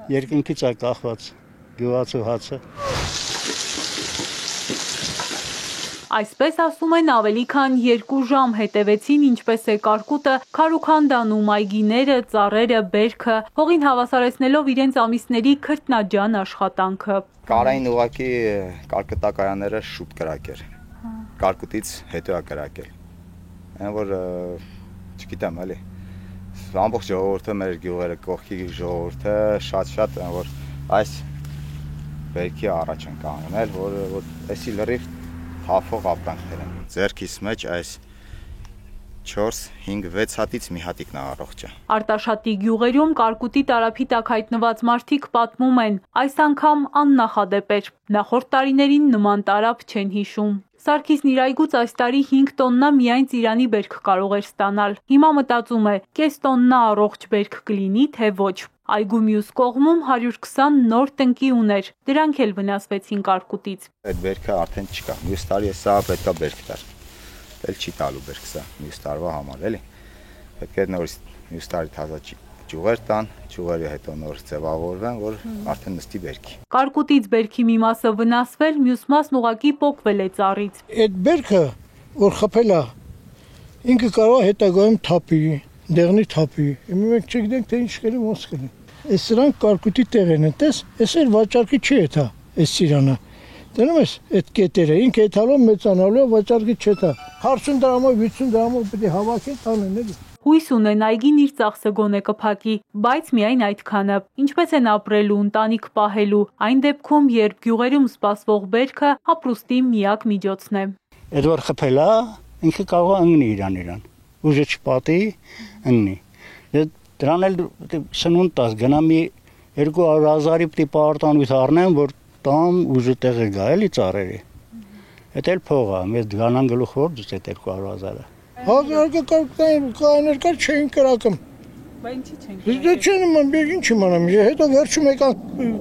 երկնքից է կախված գյուղացու հացը։ Այսպես ասում են, ավելի քան 2 ժամ հետևեցին ինչպես է կարկուտը քարուքանդանում այգիները, ծառերը, բերքը, հողին հավասարեցնելով իրենց ամիսների քրտնաջան աշխատանքը։ Կարային ուղակի կարկտակայանները շուտ կրակեր, կարկուտից հետո է կրակել, այն որ չգիտեմ էլի, ամբողջ ժողովուրդը մեր գյուղերը կողքի ժողովուրդը շատ այն որ այս բերքի առաջ են կանգնել, որ այսի լրիվ հափող ապրանքներ են։ Ձեռքիս մեջ այս 4-5-6 հատից մի հատիկն է առողջը։ Արտաշատի գյուղերում կարկուտի տարափի տակ հայտնված մարդիկ պատմում են, այս անգամ աննախադեպ էր, նախորդ տարիներին նման տարափ չեն հիշում։ Սարգիսն իր այգուց այս տարի 5 տոննա միայն ծիրանի բերք կարող էր ստանալ։ Հիմա մտածում է, կես տոննա առողջ բերք կլինի, թե ոչ։ Այգու մյուս կողմում 120 նոր տնկի ուներ, դրանք էլ վնասվեցին կարկուտից։ Այդ բերքը արդեն չկա, մյուս տարի սա պետքա բերք տար, էլ չի տալու բերք սա, մյուս տարվա համար էլի, պետք է նորից մյուս տարի թազա ճյուղեր տան, ճյուղերի հետո նոր ձևավորվեն, որ արդեն նստի բերքի։ Կարկուտից բերքի մի մասը վնասվել, մյուս մասն ուղղակի պոկվել է ծառից։ Այդ բերքը, որ խփել է, ինքը կարող է հետագայում թափի, դեղնի թափի, մենք չգիտենք, թե ինչ կլինի, ոնց կլինի։ Այս սրանք կարկուտի տեղ են, տես, այս էլ վաճառքի չի էթա, այս ծիրանը։ Դնում ես այդ կետերը, ինքը էթալով մեծանալու է, վաճառքի չեթա։ 40 դրամով, 50 դրամով պետք է հավաքեն տանեն էլի։ Հույս ունեն այգին իր ծախսը գոնե կփակի, բայց միայն այդքանը։ Ինչպես են ապրելու, ընտանիք պահելու, այն դեպքում, երբ գյուղերում սպասվող բերքը ապրուստի միակ միջոցն է։ Այդ որ խփել է, ինքը կարող է ընկնի իրան, ուժը չպատի, ընկնի։ Դրան էլ սնունդ տաս, գնա մի 200,000-ի պիտի պարտանույթ առնեմ, որ տամ ուժը տեղը գա էլի ծառերի։ Այդ էլ փող է, մեզ գանան գլուխ որ դուց այդ 200,000-ը։ Հազարը կայներ կար չէին կրակում։ Բա ինչի չեն Դե չեն իման, ինչ իմանամ, հետո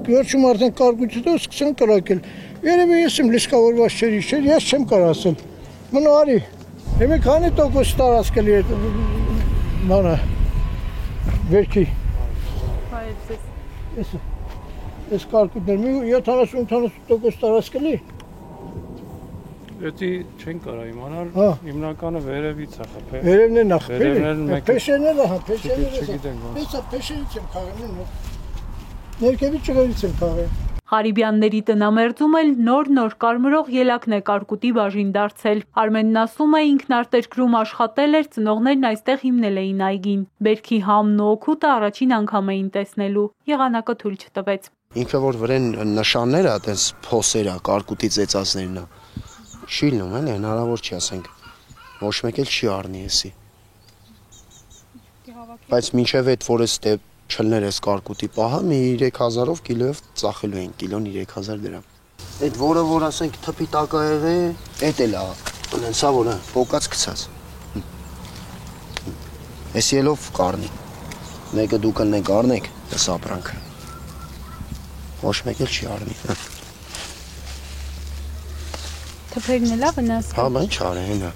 վերջում արդեն կարկուտից հետո սկսեն կրակել։ Երևի ես եմ լիսկավորված չէր, ես չեմ կարող ասել։ Մնա արի, հիմա քանի տոկոս տարածքելի է բանը վերքի։ Այս կարկուտներ մի 70-80% տարածքելի։ Էդի չեն կարող իմանալ, հիմնականը վերևից է խփել։ Վերևն է նախփել։ Վերևներն Փեշերները, փեշերից եմ քաղել, ներքևի ճղերից եմ քաղել։ Ղարիբյանների տնամերձում էլ նոր կարմրող ելակն է կարկուտի բաժին դարձել։ Արմենն ասում է, ինքն արտերկրում աշխատել էր, ծնողներն այստեղ հիմնել էին այգին։ Բերքի համն ու օգուտը առաջին անգամ էին տեսնելու, եղանակը թույլ չտվեց։ Ինքը որ վրան նշանները, այդպես փոսերը, կարկուտի ծեծածներն է, չի լինում, էլի հնարավոր չի, ասենք, ոչ մեկ էլ չի առնի էսի։ Բայց մինչև այդ որ էս չլներ էս կարկուտի պահը, մի 3000-ով կիլոյով ծախելու են, կիլոն 3000 դրամ։ Այդ որը որ ասենք թփի տակ է եղել, էդ էլ է, սա որ է, փոկած գցած։ Էս ելով կառնի։ Մեկը դուք ըննեք առնեք, էս ապրանքը։ Ոչ մեկ էլ չի առնի։ Թփերն էլ վնասվել։ Հա, ինչ արեն հենա։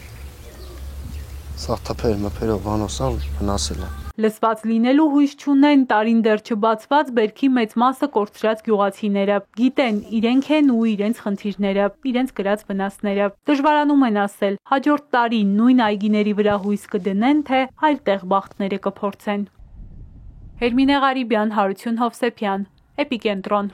Սա թփեր մփերով վանոսան վնասել է։ Լսված լինելու հույս չունեն, տարին դեռ չբացված բերքի մեծ մասը կորցրած գյուղացիները։ Գիտեն, իրենք են ու իրենց խնդիրները, իրենց կրած վնասները։ Դժվարանում են ասել, հաջորդ տարի նույն այգիների վրա հույս կդնեն, թե այլ տեղ բախտները կփորձեն։ Հերմինե Ղարիբյան, Հարություն Հովսեփյան, Էպիկենտրոն։